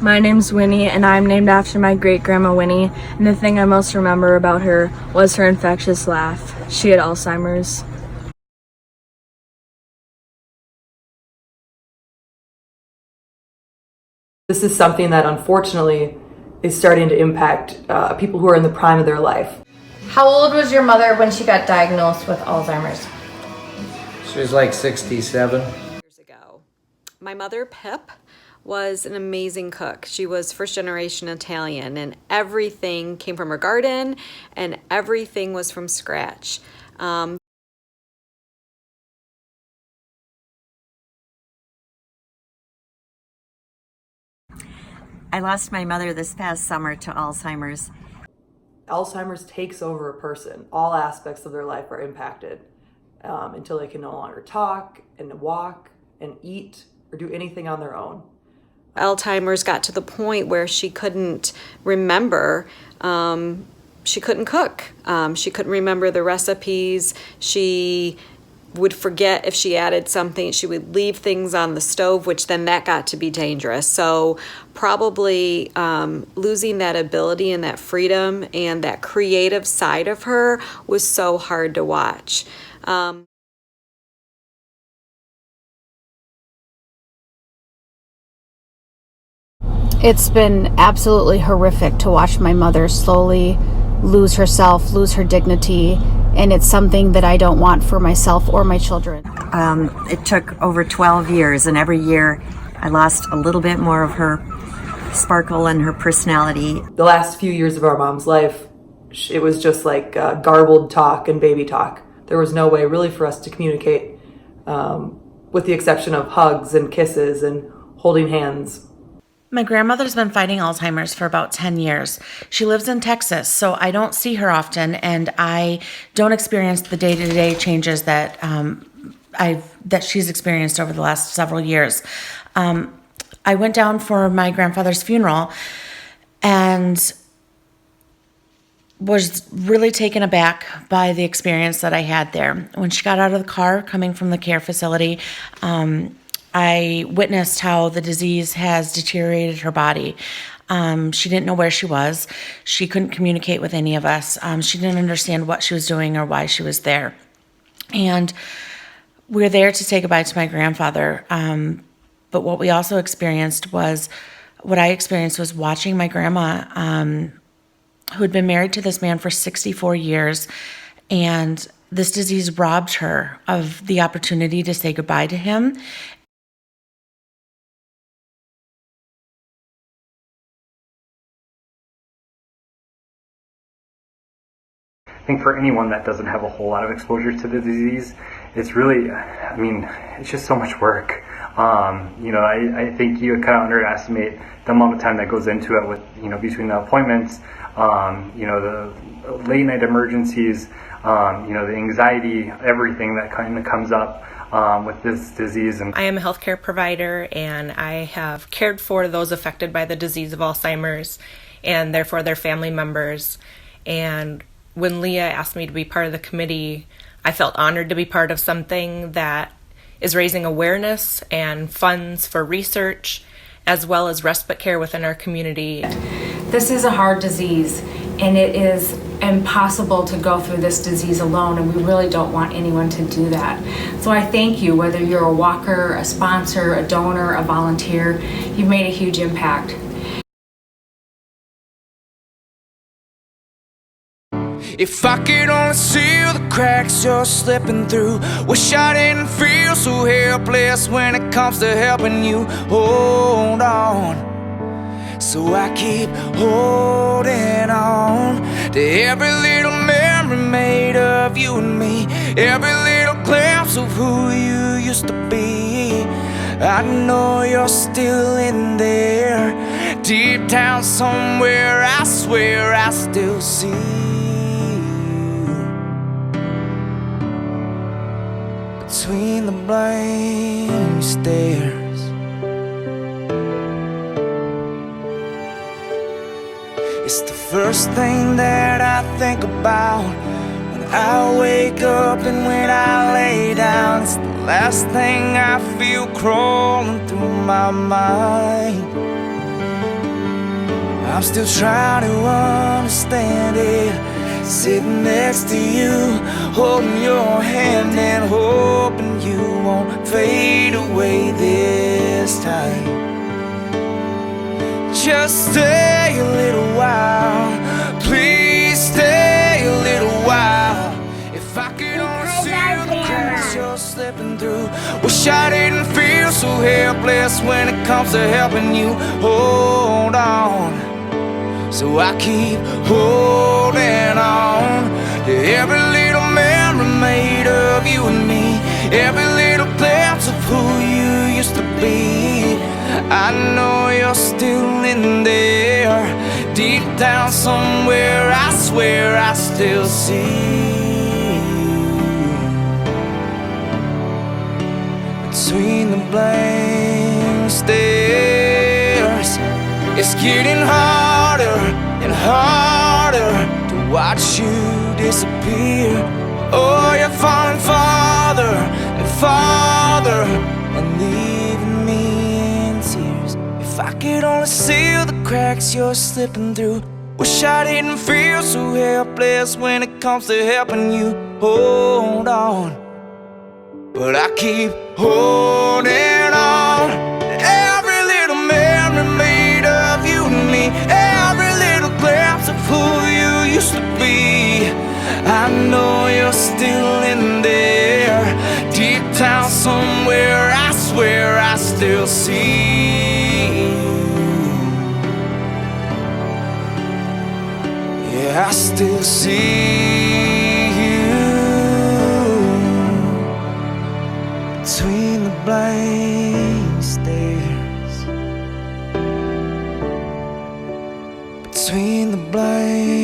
My name's Winnie, and I'm named after my great-grandma Winnie, and the thing I most remember about her was her infectious laugh. She had Alzheimer's. This is something that unfortunately is starting to impact people who are in the prime of their life. How old was your mother when she got diagnosed with Alzheimer's? She was like 67. Years ago. My mother, Pip, was an amazing cook. She was first generation Italian, and everything came from her garden and everything was from scratch. I lost my mother this past summer to Alzheimer's. Alzheimer's takes over a person. All aspects of their life are impacted until they can no longer talk and walk and eat or do anything on their own. Alzheimer's got to the point where she couldn't remember. She couldn't cook. She couldn't remember the recipes. She would forget if she added something. She would leave things on the stove, which then that got to be dangerous. So probably losing that ability and that freedom and that creative side of her was so hard to watch. It's been absolutely horrific to watch my mother slowly lose herself, lose her dignity, and it's something that I don't want for myself or my children. It took over 12 years, and every year I lost a little bit more of her sparkle and her personality. The last few years of our mom's life, it was just like garbled talk and baby talk. There was no way really for us to communicate, with the exception of hugs and kisses and holding hands. My grandmother's been fighting Alzheimer's for about 10 years. She lives in Texas, so I don't see her often, and I don't experience the day-to-day changes that that she's experienced over the last several years. I went down for my grandfather's funeral and was really taken aback by the experience that I had there. When she got out of the car coming from the care facility, I witnessed how the disease has deteriorated her body. She didn't know where she was. She couldn't communicate with any of us. She didn't understand what she was doing or why she was there. And we were there to say goodbye to my grandfather. But what we also experienced was, what I experienced was watching my grandma, who had been married to this man for 64 years, and this disease robbed her of the opportunity to say goodbye to him. I think for anyone that doesn't have a whole lot of exposure to the disease, it's really, it's just so much work. I think you kind of underestimate the amount of time that goes into it with, between the appointments, the late night emergencies, the anxiety, everything that kind of comes up with this disease. And I am a healthcare provider, and I have cared for those affected by the disease of Alzheimer's and therefore their family members. And when Leah asked me to be part of the committee, I felt honored to be part of something that is raising awareness and funds for research, as well as respite care within our community. This is a hard disease, and it is impossible to go through this disease alone, and we really don't want anyone to do that. So I thank you, whether you're a walker, a sponsor, a donor, a volunteer, you've made a huge impact. If I could only see the cracks you're slipping through, wish I didn't feel so helpless when it comes to helping you hold on. So I keep holding on to every little memory made of you and me, every little glimpse of who you used to be. I know you're still in there, deep down somewhere, I swear I still see. Between the blank stares, it's the first thing that I think about when I wake up and when I lay down. It's the last thing I feel crawling through my mind. I'm still trying to understand it. Sitting next to you, holding your hand and hoping you won't fade away this time. Just stay a little while, please stay a little while. If I could only see the cracks you're slipping through. Wish I didn't feel so helpless when it comes to helping you hold on. So I keep holding on to every little memory made of you and me, every little glimpse of who you used to be. I know you're still in there, deep down somewhere, I swear I still see you. Between the blank stares, it's getting harder and harder to watch you disappear. Oh, you're falling farther and farther and leaving me in tears. If I could only see the cracks you're slipping through. Wish I didn't feel so helpless when it comes to helping you hold on. But I keep holding on. Every little memory made of you and me, every little glimpse of who you used to be. I know you're still in there, deep down somewhere, I swear I still see you. Yeah, I still see you. Between the blank stares, between the blank